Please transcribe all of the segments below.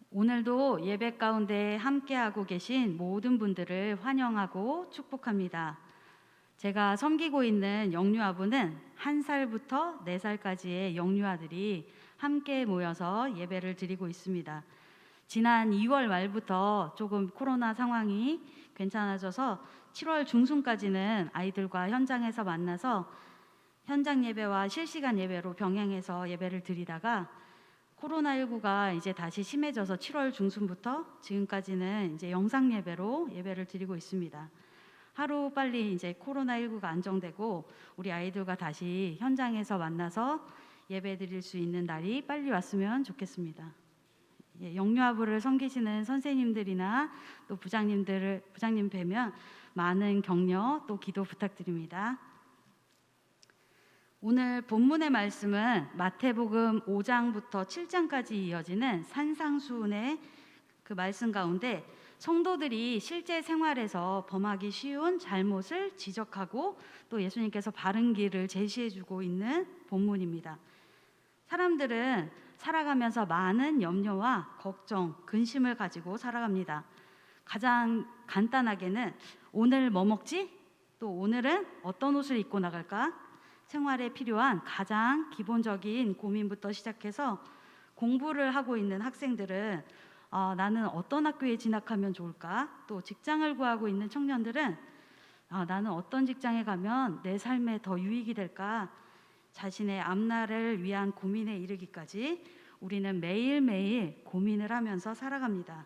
오늘도 예배 가운데 함께하고 계신 모든 분들을 환영하고 축복합니다. 제가 섬기고 있는 영유아부는 1살부터 4살까지의 영유아들이 함께 모여서 예배를 드리고 있습니다. 지난 2월 말부터 조금 코로나 상황이 괜찮아져서 7월 중순까지는 아이들과 현장에서 만나서 현장 예배와 실시간 예배로 병행해서 예배를 드리다가 코로나19가 이제 다시 심해져서 7월 중순부터 지금까지는 이제 영상 예배로 예배를 드리고 있습니다. 하루 빨리 이제 코로나19가 안정되고 우리 아이들과 다시 현장에서 만나서 예배 드릴 수 있는 날이 빨리 왔으면 좋겠습니다. 영유아부를 섬기시는 선생님들이나 또 부장님 뵈면 많은 격려 또 기도 부탁드립니다. 오늘 본문의 말씀은 마태복음 5장부터 7장까지 이어지는 산상수훈의 그 말씀 가운데 성도들이 실제 생활에서 범하기 쉬운 잘못을 지적하고 또 예수님께서 바른 길을 제시해주고 있는 본문입니다. 사람들은 살아가면서 많은 염려와 걱정, 근심을 가지고 살아갑니다. 가장 간단하게는 오늘 뭐 먹지? 또 오늘은 어떤 옷을 입고 나갈까? 생활에 필요한 가장 기본적인 고민부터 시작해서 공부를 하고 있는 학생들은 나는 어떤 학교에 진학하면 좋을까? 또 직장을 구하고 있는 청년들은 나는 어떤 직장에 가면 내 삶에 더 유익이 될까? 자신의 앞날을 위한 고민에 이르기까지 우리는 매일매일 고민을 하면서 살아갑니다.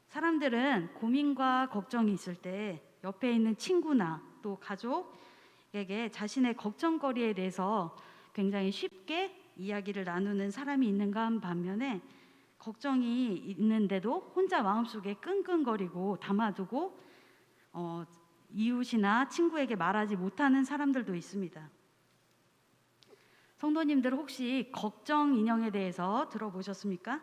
사람들은 고민과 걱정이 있을 때 옆에 있는 친구나 또 가족에게 자신의 걱정거리에 대해서 굉장히 쉽게 이야기를 나누는 사람이 있는가 반면에 걱정이 있는데도 혼자 마음속에 끙끙거리고 담아두고 이웃이나 친구에게 말하지 못하는 사람들도 있습니다. 성도님들 혹시 걱정 인형에 대해서 들어보셨습니까?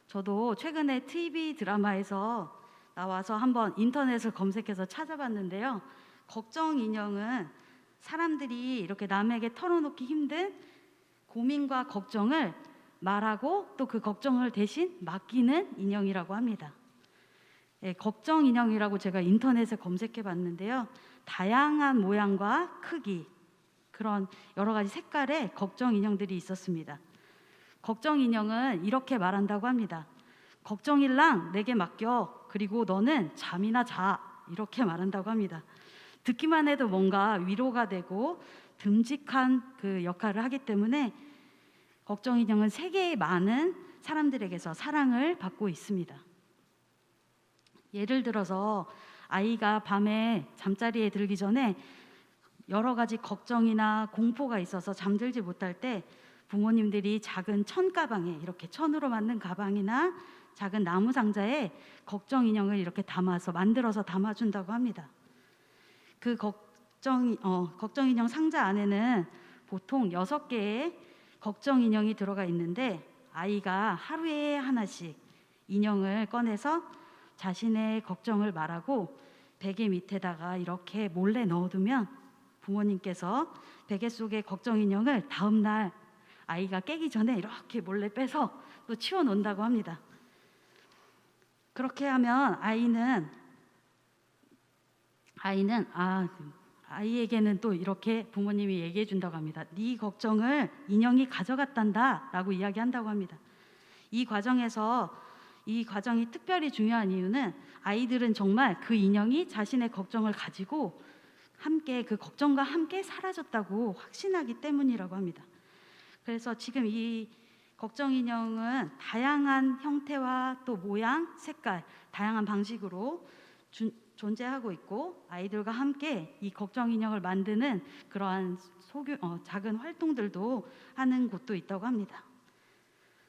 저도 최근에 TV 드라마에서 나와서 한번 인터넷을 검색해서 찾아봤는데요. 걱정 인형은 사람들이 이렇게 남에게 털어놓기 힘든 고민과 걱정을 말하고 또 그 걱정을 대신 맡기는 인형이라고 합니다. 걱정 인형이라고 제가 인터넷에 검색해 봤는데요. 다양한 모양과 크기, 그런 여러 가지 색깔의 걱정 인형들이 있었습니다. 걱정 인형은 이렇게 말한다고 합니다. 걱정일랑 내게 맡겨. 그리고 너는 잠이나 자. 이렇게 말한다고 합니다. 듣기만 해도 뭔가 위로가 되고 듬직한 그 역할을 하기 때문에 걱정 인형은 세계의 많은 사람들에게서 사랑을 받고 있습니다. 예를 들어서 아이가 밤에 잠자리에 들기 전에 여러 가지 걱정이나 공포가 있어서 잠들지 못할 때 부모님들이 작은 천 가방에 이렇게 천으로 만든 가방이나 작은 나무 상자에 걱정 인형을 이렇게 만들어서 담아준다고 합니다. 그 걱정 인형 상자 안에는 보통 6개의 걱정 인형이 들어가 있는데 아이가 하루에 하나씩 인형을 꺼내서 자신의 걱정을 말하고 베개 밑에다가 이렇게 몰래 넣어두면 부모님께서 베개 속의 걱정 인형을 다음 날 아이가 깨기 전에 이렇게 몰래 빼서 또 치워 놓는다고 합니다. 그렇게 하면 아이에게는 또 이렇게 부모님이 얘기해 준다고 합니다. 네 걱정을 인형이 가져갔단다 라고 이야기한다고 합니다. 이 과정이 특별히 중요한 이유는 아이들은 정말 그 인형이 자신의 걱정을 가지고 함께 그 걱정과 함께 사라졌다고 확신하기 때문이라고 합니다. 그래서 지금 이 걱정 인형은 다양한 형태와 또 모양, 색깔, 다양한 방식으로 존재하고 있고 아이들과 함께 이 걱정 인형을 만드는 그러한 작은 활동들도 하는 곳도 있다고 합니다.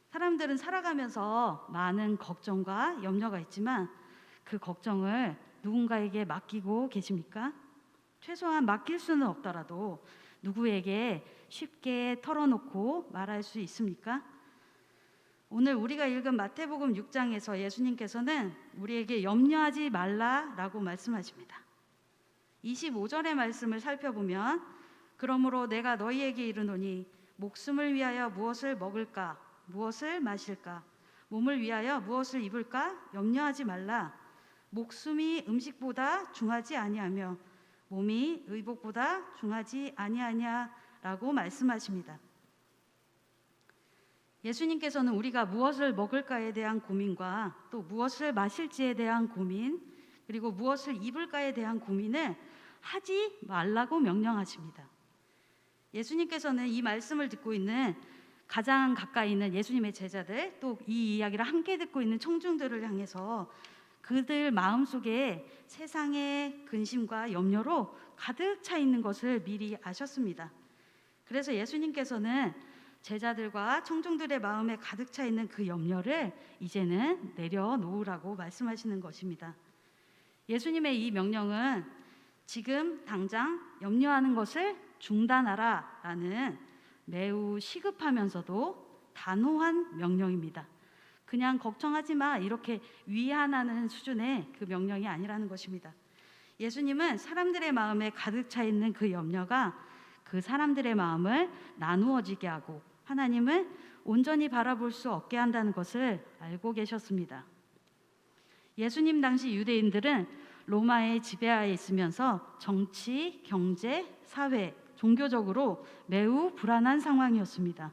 사람들은 살아가면서 많은 걱정과 염려가 있지만 그 걱정을 누군가에게 맡기고 계십니까? 최소한 맡길 수는 없더라도 누구에게 쉽게 털어놓고 말할 수 있습니까? 오늘 우리가 읽은 마태복음 6장에서 예수님께서는 우리에게 염려하지 말라라고 말씀하십니다. 25절의 말씀을 살펴보면 그러므로 내가 너희에게 이르노니 목숨을 위하여 무엇을 먹을까 무엇을 마실까 몸을 위하여 무엇을 입을까 염려하지 말라. 목숨이 음식보다 중하지 아니하며 몸이 의복보다 중하지 아니하냐라고 말씀하십니다. 예수님께서는 우리가 무엇을 먹을까에 대한 고민과 또 무엇을 마실지에 대한 고민, 그리고 무엇을 입을까에 대한 고민을 하지 말라고 명령하십니다. 예수님께서는 이 말씀을 듣고 있는 가장 가까이 있는 예수님의 제자들, 또 이 이야기를 함께 듣고 있는 청중들을 향해서 그들 마음속에 세상의 근심과 염려로 가득 차 있는 것을 미리 아셨습니다. 그래서 예수님께서는 제자들과 청중들의 마음에 가득 차 있는 그 염려를 이제는 내려놓으라고 말씀하시는 것입니다. 예수님의 이 명령은 지금 당장 염려하는 것을 중단하라라는 매우 시급하면서도 단호한 명령입니다. 그냥 걱정하지 마 이렇게 위안하는 수준의 그 명령이 아니라는 것입니다. 예수님은 사람들의 마음에 가득 차 있는 그 염려가 그 사람들의 마음을 나누어지게 하고 하나님을 온전히 바라볼 수 없게 한다는 것을 알고 계셨습니다. 예수님 당시 유대인들은 로마의 지배하에 있으면서 정치, 경제, 사회, 종교적으로 매우 불안한 상황이었습니다.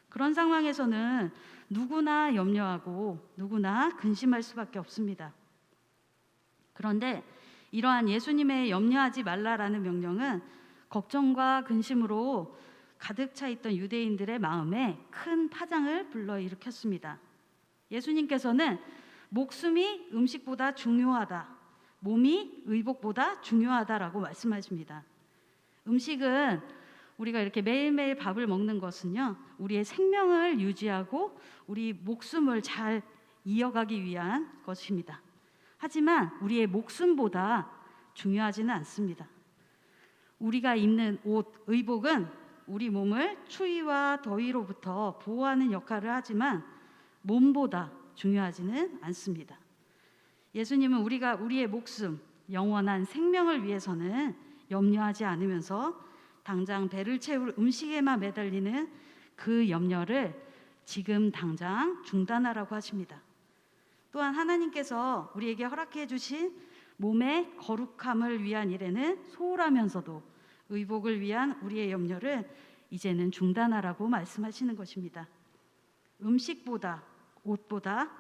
그런 상황에서는 누구나 염려하고 누구나 근심할 수밖에 없습니다. 그런데 이러한 예수님의 염려하지 말라라는 명령은 걱정과 근심으로 가득 차 있던 유대인들의 마음에 큰 파장을 불러일으켰습니다. 예수님께서는 목숨이 음식보다 중요하다, 몸이 의복보다 중요하다라고 말씀하십니다. 음식은 우리가 이렇게 매일매일 밥을 먹는 것은요, 우리의 생명을 유지하고 우리 목숨을 잘 이어가기 위한 것입니다. 하지만 우리의 목숨보다 중요하지는 않습니다. 우리가 입는 옷, 의복은 우리 몸을 추위와 더위로부터 보호하는 역할을 하지만 몸보다 중요하지는 않습니다. 예수님은 우리의 목숨, 영원한 생명을 위해서는 염려하지 않으면서 당장 배를 채울 음식에만 매달리는 그 염려를 지금 당장 중단하라고 하십니다. 또한 하나님께서 우리에게 허락해 주신 몸의 거룩함을 위한 일에는 소홀하면서도 의복을 위한 우리의 염려를 이제는 중단하라고 말씀하시는 것입니다. 음식보다 옷보다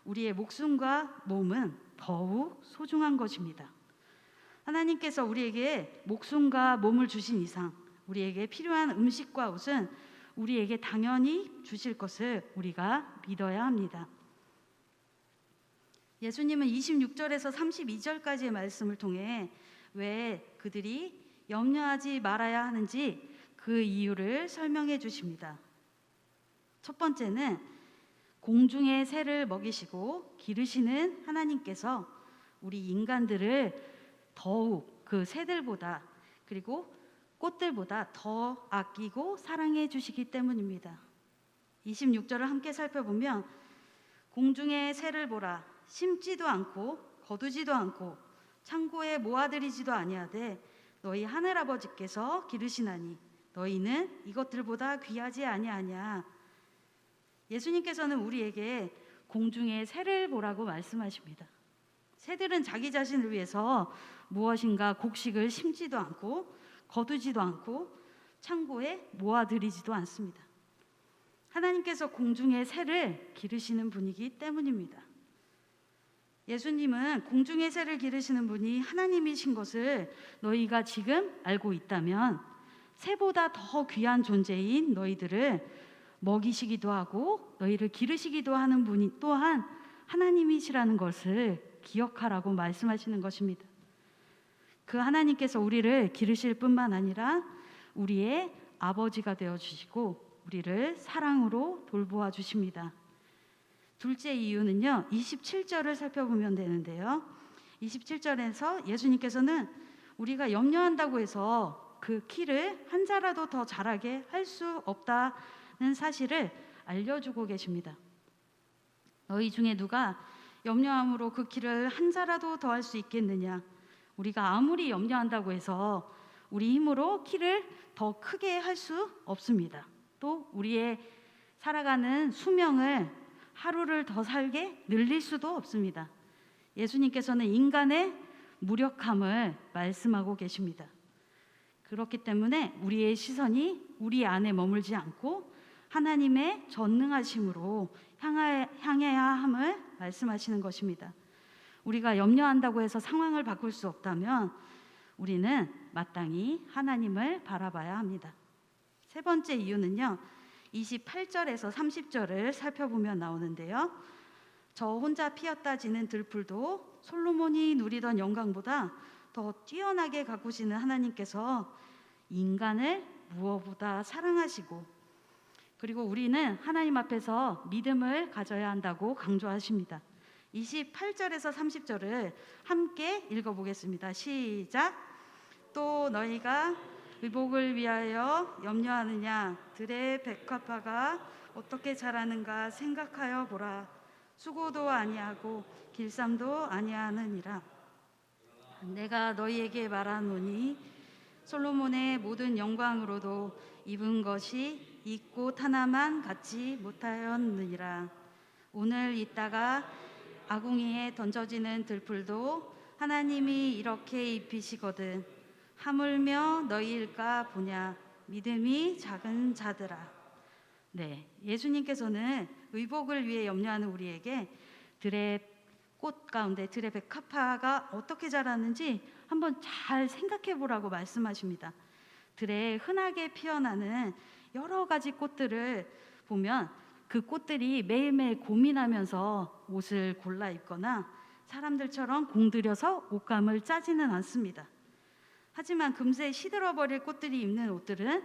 우리의 목숨과 몸은 더욱 소중한 것입니다. 하나님께서 우리에게 목숨과 몸을 주신 이상 우리에게 필요한 음식과 옷은 우리에게 당연히 주실 것을 우리가 믿어야 합니다. 예수님은 26절에서 32절까지의 말씀을 통해 왜 그들이 염려하지 말아야 하는지 그 이유를 설명해 주십니다. 첫 번째는 공중의 새를 먹이시고 기르시는 하나님께서 우리 인간들을 더욱 그 새들보다 그리고 꽃들보다 더 아끼고 사랑해 주시기 때문입니다. 26절을 함께 살펴보면 공중의 새를 보라, 심지도 않고 거두지도 않고 창고에 모아들이지도 아니하되 너희 하늘아버지께서 기르시나니 너희는 이것들보다 귀하지 아니하냐. 예수님께서는 우리에게 공중의 새를 보라고 말씀하십니다. 새들은 자기 자신을 위해서 무엇인가 곡식을 심지도 않고 거두지도 않고 창고에 모아들이지도 않습니다. 하나님께서 공중의 새를 기르시는 분이기 때문입니다. 예수님은 공중의 새를 기르시는 분이 하나님이신 것을 너희가 지금 알고 있다면 새보다 더 귀한 존재인 너희들을 먹이시기도 하고 너희를 기르시기도 하는 분이 또한 하나님이시라는 것을 기억하라고 말씀하시는 것입니다. 그 하나님께서 우리를 기르실 뿐만 아니라 우리의 아버지가 되어주시고 우리를 사랑으로 돌보아 주십니다. 둘째 이유는요, 27절을 살펴보면 되는데요. 27절에서 예수님께서는 우리가 염려한다고 해서 그 키를 한 자라도 더 자라게 할 수 없다는 사실을 알려주고 계십니다. 너희 중에 누가 염려함으로 그 키를 한 자라도 더 할 수 있겠느냐? 우리가 아무리 염려한다고 해서 우리 힘으로 키를 더 크게 할 수 없습니다. 또 우리의 살아가는 수명을 하루를 더 살게 늘릴 수도 없습니다. 예수님께서는 인간의 무력함을 말씀하고 계십니다. 그렇기 때문에 우리의 시선이 우리 안에 머물지 않고 하나님의 전능하심으로 향해야 함을 말씀하시는 것입니다. 우리가 염려한다고 해서 상황을 바꿀 수 없다면 우리는 마땅히 하나님을 바라봐야 합니다. 세 번째 이유는요, 28절에서 30절을 살펴보면 나오는데요. 저 혼자 피었다 지는 들풀도 솔로몬이 누리던 영광보다 더 뛰어나게 가꾸시는 하나님께서 인간을 무엇보다 사랑하시고, 그리고 우리는 하나님 앞에서 믿음을 가져야 한다고 강조하십니다. 28절에서 30절을 함께 읽어보겠습니다. 시작. 또 너희가 의복을 위하여 염려하느냐? 들의 백합화가 어떻게 자라는가 생각하여 보라. 수고도 아니하고 길쌈도 아니하느니라. 내가 너희에게 말하노니 솔로몬의 모든 영광으로도 입은 것이 이 꽃 하나만 갖지 못하였느니라. 오늘 있다가 아궁이에 던져지는 들풀도 하나님이 이렇게 입히시거든 하물며 너희일까 보냐. 믿음이 작은 자들아. 네, 예수님께서는 의복을 위해 염려하는 우리에게 들의 꽃 가운데 들의 백합화가 어떻게 자라는지 한번 잘 생각해 보라고 말씀하십니다. 들에 흔하게 피어나는 여러 가지 꽃들을 보면 그 꽃들이 매일매일 고민하면서 옷을 골라 입거나 사람들처럼 공들여서 옷감을 짜지는 않습니다. 하지만 금세 시들어버릴 꽃들이 입는 옷들은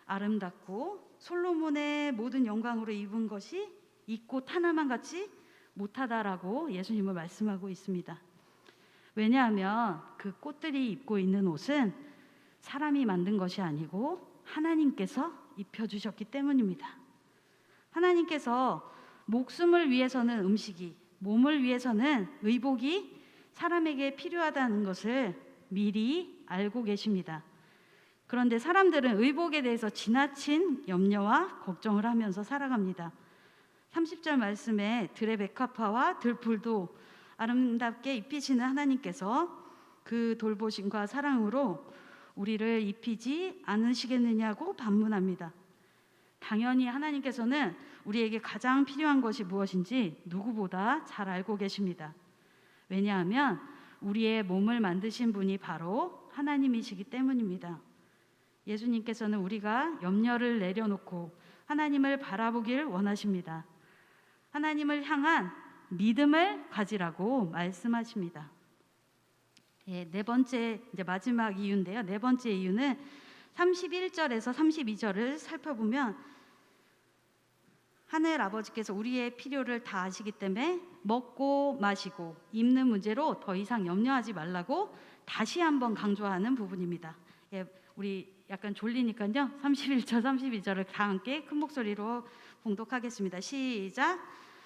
아름답고 솔로몬의 모든 영광으로 입은 것이 이 꽃 하나만 같지 못하다라고 예수님은 말씀하고 있습니다. 왜냐하면 그 꽃들이 입고 있는 옷은 사람이 만든 것이 아니고 하나님께서 입혀주셨기 때문입니다. 하나님께서 목숨을 위해서는 음식이, 몸을 위해서는 의복이 사람에게 필요하다는 것을 미리 알고 계십니다. 그런데 사람들은 의복에 대해서 지나친 염려와 걱정을 하면서 살아갑니다. 30절 말씀에 들의 백합화와 들풀도 아름답게 입히시는 하나님께서 그 돌보심과 사랑으로 우리를 입히지 않으시겠느냐고 반문합니다. 당연히 하나님께서는 우리에게 가장 필요한 것이 무엇인지 누구보다 잘 알고 계십니다. 왜냐하면 우리의 몸을 만드신 분이 바로 하나님이시기 때문입니다. 예수님께서는 우리가 염려를 내려놓고 하나님을 바라보길 원하십니다. 하나님을 향한 믿음을 가지라고 말씀하십니다. 네 번째, 이제 마지막 이유인데요. 네 번째 이유는 31절에서 32절을 살펴보면 하늘 아버지께서 우리의 필요를 다 아시기 때문에 먹고 마시고 입는 문제로 더 이상 염려하지 말라고 다시 한번 강조하는 부분입니다. 우리 약간 졸리니까요. 31절, 32절을 다 함께 큰 목소리로 봉독하겠습니다. 시작.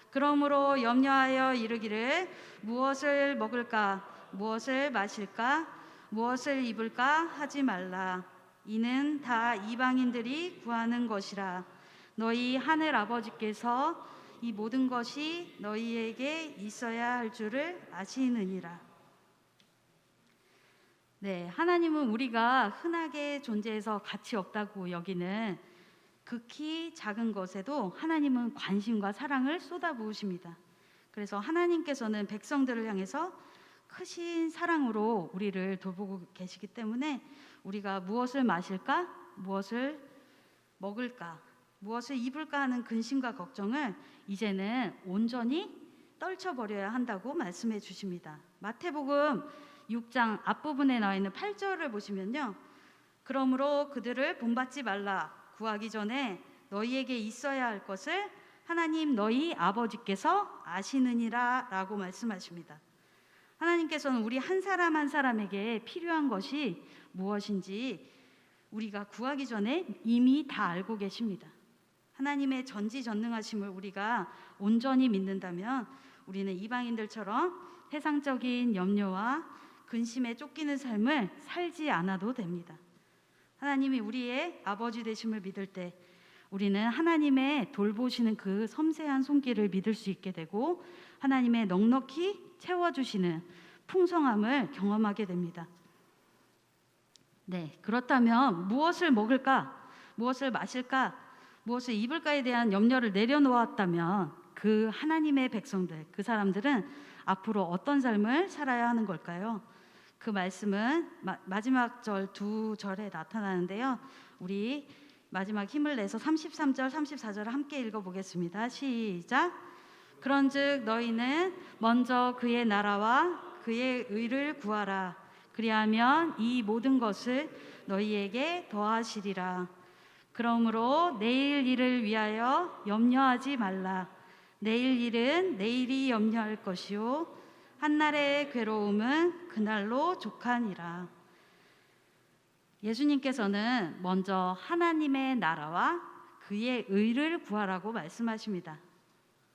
그러므로 염려하여 이르기를 무엇을 먹을까, 무엇을 마실까, 무엇을 입을까 하지 말라. 이는 다 이방인들이 구하는 것이라. 너희 하늘 아버지께서 이 모든 것이 너희에게 있어야 할 줄을 아시느니라. 네, 하나님은 우리가 흔하게 존재해서 가치 없다고 여기는 극히 작은 것에도 하나님은 관심과 사랑을 쏟아부으십니다. 그래서 하나님께서는 백성들을 향해서 크신 사랑으로 우리를 돌보고 계시기 때문에 우리가 무엇을 마실까, 무엇을 먹을까, 무엇을 입을까 하는 근심과 걱정을 이제는 온전히 떨쳐버려야 한다고 말씀해 주십니다. 마태복음 6장 앞부분에 나와 있는 8절을 보시면요. 그러므로 그들을 본받지 말라. 구하기 전에 너희에게 있어야 할 것을 하나님 너희 아버지께서 아시느니라 라고 말씀하십니다. 하나님께서는 우리 한 사람 한 사람에게 필요한 것이 무엇인지 우리가 구하기 전에 이미 다 알고 계십니다. 하나님의 전지전능하심을 우리가 온전히 믿는다면 우리는 이방인들처럼 세상적인 염려와 근심에 쫓기는 삶을 살지 않아도 됩니다. 하나님이 우리의 아버지 되심을 믿을 때 우리는 하나님의 돌보시는 그 섬세한 손길을 믿을 수 있게 되고 하나님의 넉넉히 채워주시는 풍성함을 경험하게 됩니다. 네, 그렇다면 무엇을 먹을까? 무엇을 마실까? 무엇을 입을까에 대한 염려를 내려놓았다면 그 하나님의 백성들, 그 사람들은 앞으로 어떤 삶을 살아야 하는 걸까요? 그 말씀은 마지막 절 두 절에 나타나는데요. 우리 마지막 힘을 내서 33절, 34절을 함께 읽어보겠습니다. 시작. 그런즉 너희는 먼저 그의 나라와 그의 의를 구하라. 그리하면 이 모든 것을 너희에게 더하시리라. 그러므로 내일 일을 위하여 염려하지 말라. 내일 일은 내일이 염려할 것이요 한날의 괴로움은 그날로 족하니라. 예수님께서는 먼저 하나님의 나라와 그의 의를 구하라고 말씀하십니다.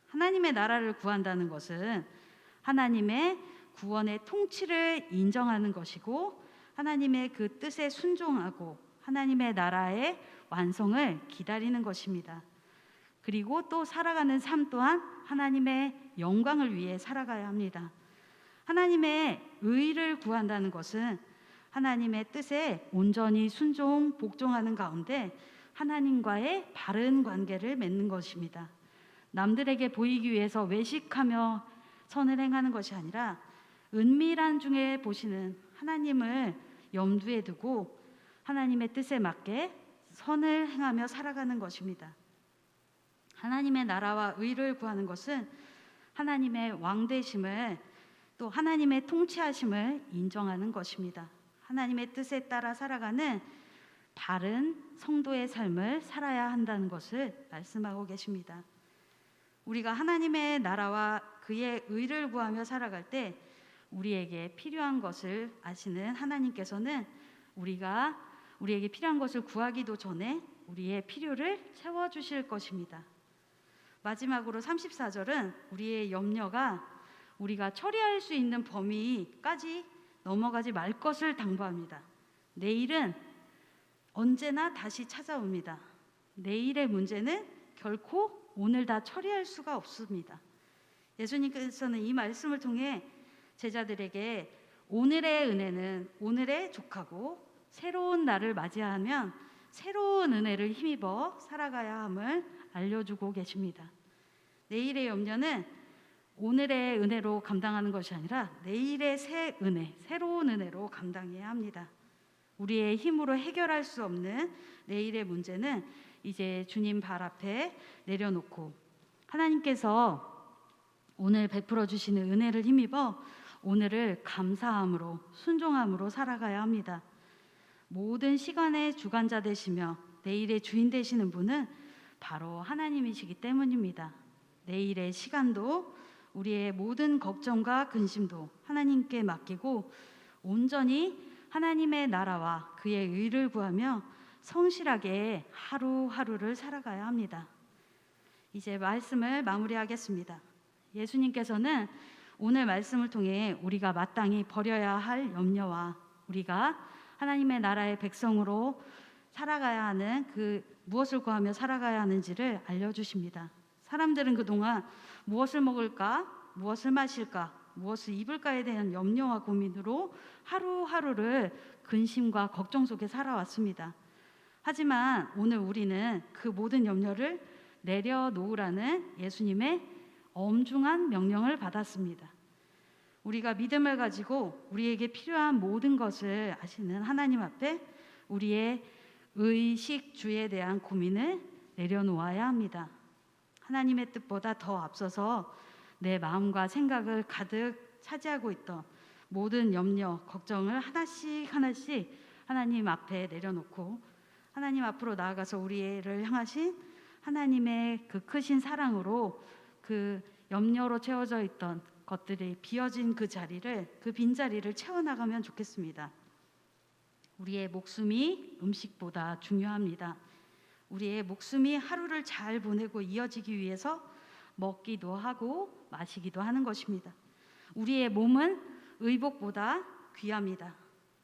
하나님의 나라를 구한다는 것은 하나님의 구원의 통치를 인정하는 것이고 하나님의 그 뜻에 순종하고 하나님의 나라의 완성을 기다리는 것입니다. 그리고 또 살아가는 삶 또한 하나님의 영광을 위해 살아가야 합니다. 하나님의 의를 구한다는 것은 하나님의 뜻에 온전히 순종, 복종하는 가운데 하나님과의 바른 관계를 맺는 것입니다. 남들에게 보이기 위해서 외식하며 선을 행하는 것이 아니라 은밀한 중에 보시는 하나님을 염두에 두고 하나님의 뜻에 맞게 선을 행하며 살아가는 것입니다. 하나님의 나라와 의를 구하는 것은 하나님의 왕되심을 또 하나님의 통치하심을 인정하는 것입니다. 하나님의 뜻에 따라 살아가는 바른 성도의 삶을 살아야 한다는 것을 말씀하고 계십니다. 우리가 하나님의 나라와 그의 의를 구하며 살아갈 때 우리에게 필요한 것을 아시는 하나님께서는 우리에게 필요한 것을 구하기도 전에 우리의 필요를 채워주실 것입니다. 마지막으로 34절은 우리의 염려가 우리가 처리할 수 있는 범위까지 넘어가지 말 것을 당부합니다. 내일은 언제나 다시 찾아옵니다. 내일의 문제는 결코 오늘 다 처리할 수가 없습니다. 예수님께서는 이 말씀을 통해 제자들에게 오늘의 은혜는 오늘에 족하고 새로운 날을 맞이하면 새로운 은혜를 힘입어 살아가야 함을 알려주고 계십니다. 내일의 염려는 오늘의 은혜로 감당하는 것이 아니라 내일의 새 은혜, 새로운 은혜로 감당해야 합니다. 우리의 힘으로 해결할 수 없는 내일의 문제는 이제 주님 발 앞에 내려놓고 하나님께서 오늘 베풀어 주시는 은혜를 힘입어 오늘을 감사함으로 순종함으로 살아가야 합니다. 모든 시간의 주관자 되시며 내일의 주인 되시는 분은 바로 하나님이시기 때문입니다. 내일의 시간도 우리의 모든 걱정과 근심도 하나님께 맡기고 온전히 하나님의 나라와 그의 의를 구하며 성실하게 하루하루를 살아가야 합니다. 이제 말씀을 마무리하겠습니다. 예수님께서는 오늘 말씀을 통해 우리가 마땅히 버려야 할 염려와 우리가 하나님의 나라의 백성으로 살아가야 하는 그 무엇을 구하며 살아가야 하는지를 알려주십니다. 사람들은 그동안 무엇을 먹을까, 무엇을 마실까, 무엇을 입을까에 대한 염려와 고민으로 하루하루를 근심과 걱정 속에 살아왔습니다. 하지만 오늘 우리는 그 모든 염려를 내려놓으라는 예수님의 엄중한 명령을 받았습니다. 우리가 믿음을 가지고 우리에게 필요한 모든 것을 아시는 하나님 앞에 우리의 의식주에 대한 고민을 내려놓아야 합니다. 하나님의 뜻보다 더 앞서서 내 마음과 생각을 가득 차지하고 있던 모든 염려, 걱정을 하나씩 하나씩 하나님 앞에 내려놓고 하나님 앞으로 나아가서 우리를 향하신 하나님의 그 크신 사랑으로 그 염려로 채워져 있던 것들이 비어진 그 빈자리를 채워나가면 좋겠습니다. 우리의 목숨이 음식보다 중요합니다. 우리의 목숨이 하루를 잘 보내고 이어지기 위해서 먹기도 하고 마시기도 하는 것입니다. 우리의 몸은 의복보다 귀합니다.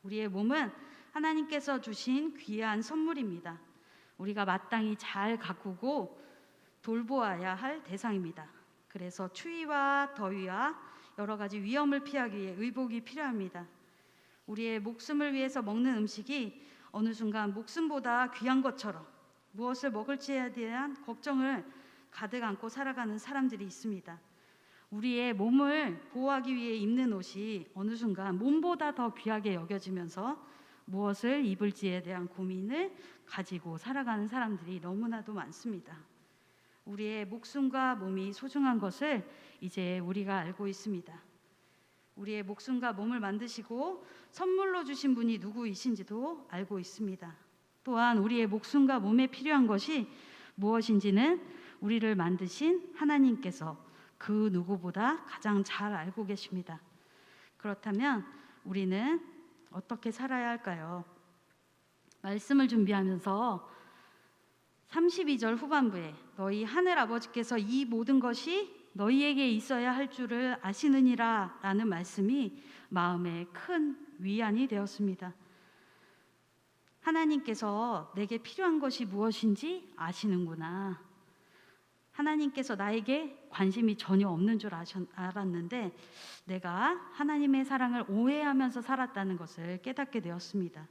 우리의 몸은 하나님께서 주신 귀한 선물입니다. 우리가 마땅히 잘 가꾸고 돌보아야 할 대상입니다. 그래서 추위와 더위와 여러 가지 위험을 피하기 위해 의복이 필요합니다. 우리의 목숨을 위해서 먹는 음식이 어느 순간 목숨보다 귀한 것처럼 무엇을 먹을지에 대한 걱정을 가득 안고 살아가는 사람들이 있습니다. 우리의 몸을 보호하기 위해 입는 옷이 어느 순간 몸보다 더 귀하게 여겨지면서 무엇을 입을지에 대한 고민을 가지고 살아가는 사람들이 너무나도 많습니다. 우리의 목숨과 몸이 소중한 것을 이제 우리가 알고 있습니다. 우리의 목숨과 몸을 만드시고 선물로 주신 분이 누구이신지도 알고 있습니다. 또한 우리의 목숨과 몸에 필요한 것이 무엇인지는 우리를 만드신 하나님께서 그 누구보다 가장 잘 알고 계십니다. 그렇다면 우리는 어떻게 살아야 할까요? 말씀을 준비하면서 32절 후반부에 너희 하늘 아버지께서 이 모든 것이 너희에게 있어야 할 줄을 아시느니라 라는 말씀이 마음에 큰 위안이 되었습니다. 하나님께서 내게 필요한 것이 무엇인지 아시는구나. 하나님께서 나에게 관심이 전혀 없는 줄 알았는데 내가 하나님의 사랑을 오해하면서 살았다는 것을 깨닫게 되었습니다.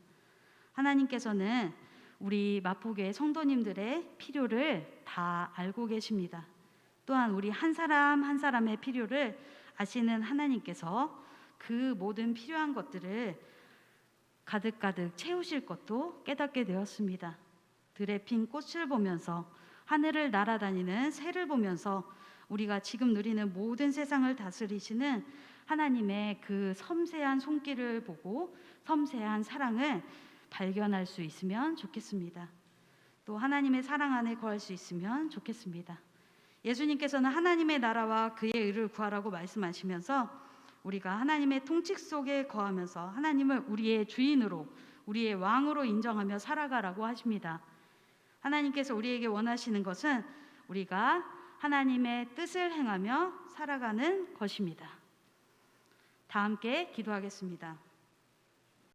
하나님께서는 우리 마포교회 성도님들의 필요를 다 알고 계십니다. 또한 우리 한 사람 한 사람의 필요를 아시는 하나님께서 그 모든 필요한 것들을 가득가득 채우실 것도 깨닫게 되었습니다. 들에 핀 꽃을 보면서 하늘을 날아다니는 새를 보면서 우리가 지금 누리는 모든 세상을 다스리시는 하나님의 그 섬세한 손길을 보고 섬세한 사랑을 발견할 수 있으면 좋겠습니다. 또 하나님의 사랑 안에 거할 수 있으면 좋겠습니다. 예수님께서는 하나님의 나라와 그의 의를 구하라고 말씀하시면서 우리가 하나님의 통치 속에 거하면서 하나님을 우리의 주인으로 우리의 왕으로 인정하며 살아가라고 하십니다. 하나님께서 우리에게 원하시는 것은 우리가 하나님의 뜻을 행하며 살아가는 것입니다. 다 함께 기도하겠습니다.